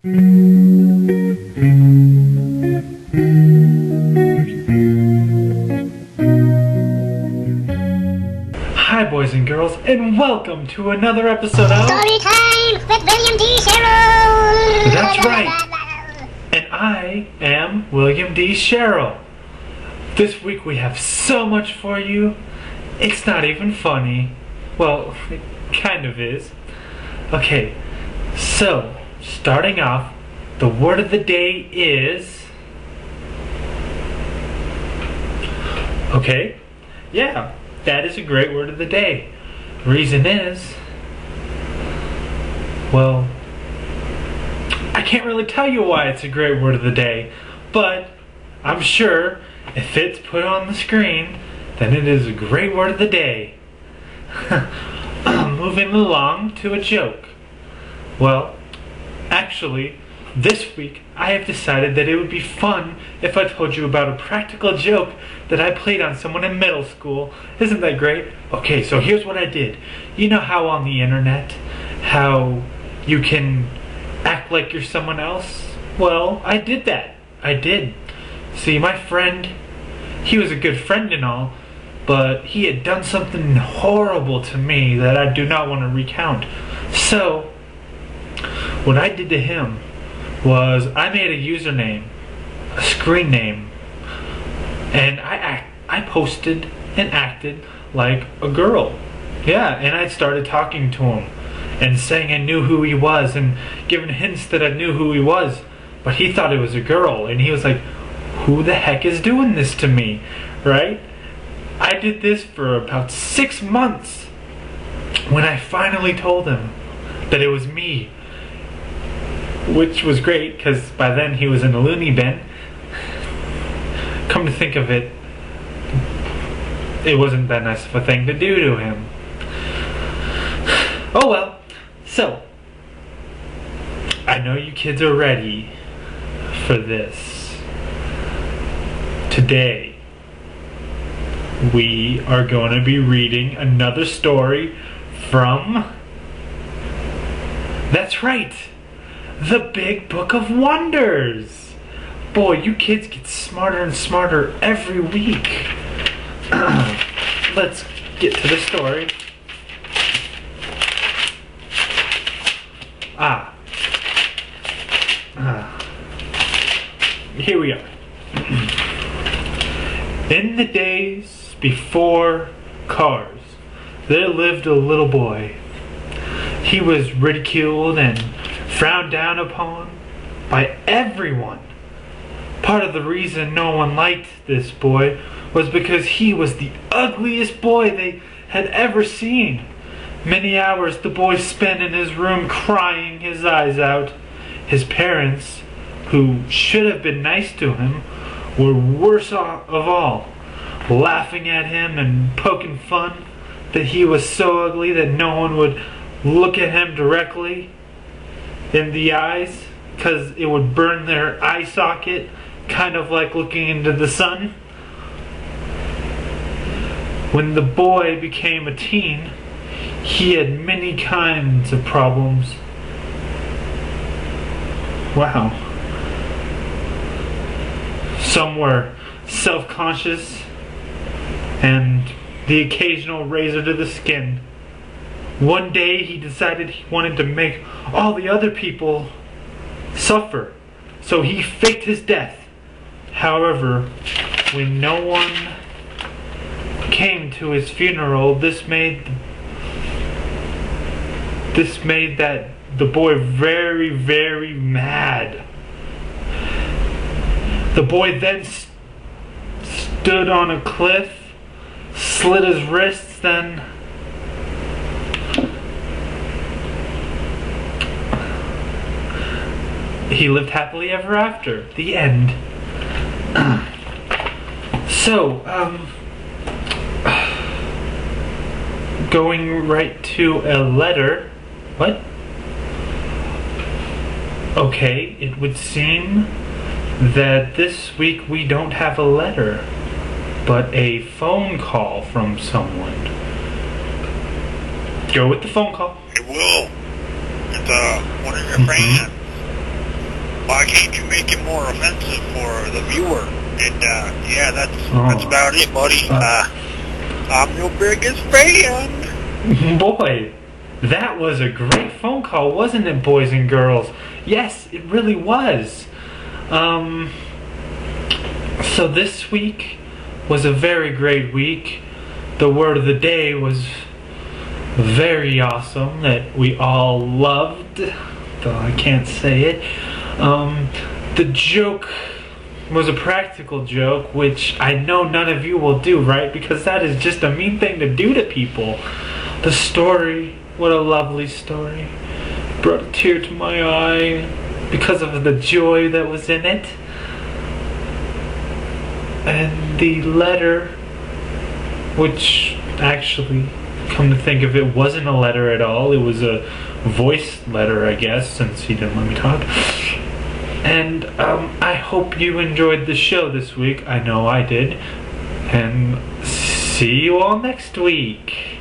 Hi, boys and girls, and welcome to another episode of Story Time with William D. Sherrill. That's right. And I am William D. Sherrill. This week we have so much for you, it's not even funny. Well, it kind of is. Okay, so, starting off, the word of the day is... Okay, yeah, that is a great word of the day. Reason is... Well, I can't really tell you why it's a great word of the day, but I'm sure if it's put on the screen, then it is a great word of the day. Moving along to a joke. Well, actually, this week I have decided that it would be fun if I told you about a practical joke that I played on someone in middle school. Isn't that great? Okay, so here's what I did. You know how on the internet, how you can act like you're someone else? Well, I did that. I did. See, my friend, he was a good friend and all, but he had done something horrible to me that I do not want to recount. So, what I did to him was I made a username, a screen name, and I posted and acted like a girl. Yeah, and I started talking to him and saying I knew who he was and giving hints that I knew who he was, but he thought it was a girl, and he was like, who the heck is doing this to me, right? I did this for about 6 months when I finally told him that it was me, which was great because by then he was in a loony bin. Come to think of it, it wasn't that nice of a thing to do to him. Oh well, so I know you kids are ready for this. Today we are going to be reading another story from, that's right, the Big Book of Wonders. Boy, you kids get smarter and smarter every week. Let's get to the story. Here we are. In the days before cars, there lived a little boy. He was ridiculed and frowned down upon by everyone. Part of the reason no one liked this boy was because he was the ugliest boy they had ever seen. Many hours the boy spent in his room crying his eyes out. His parents, who should have been nice to him, were worse off of all, laughing at him and poking fun that he was so ugly that no one would look at him directly in the eyes because it would burn their eye socket, kind of like looking into the sun. When the boy became a teen, he had many kinds of problems. Wow. Some were self-conscious and the occasional razor to the skin. One day he decided he wanted to make all the other people suffer, so he faked his death. However, when no one came to his funeral, this made the boy very, very mad. The boy then stood on a cliff, slit his wrists, then he lived happily ever after. The end. So, going right to a letter. What? Okay, it would seem that this week we don't have a letter, but a phone call from someone. Go with the phone call. Hey, Will, it's one of your friends. Why can't you make it more offensive for the viewer? And, yeah, that's about it, buddy. I'm your biggest fan. Boy, that was a great phone call, wasn't it, boys and girls? Yes, it really was. So this week was a very great week. The word of the day was very awesome, that we all loved, though I can't say it. The joke was a practical joke, which I know none of you will do, right? Because that is just a mean thing to do to people. The story, what a lovely story. Brought a tear to my eye because of the joy that was in it. And the letter, which actually, come to think of it, wasn't a letter at all. It was a voice letter, I guess, since he didn't let me talk. And I hope you enjoyed the show this week. I know I did. And see you all next week.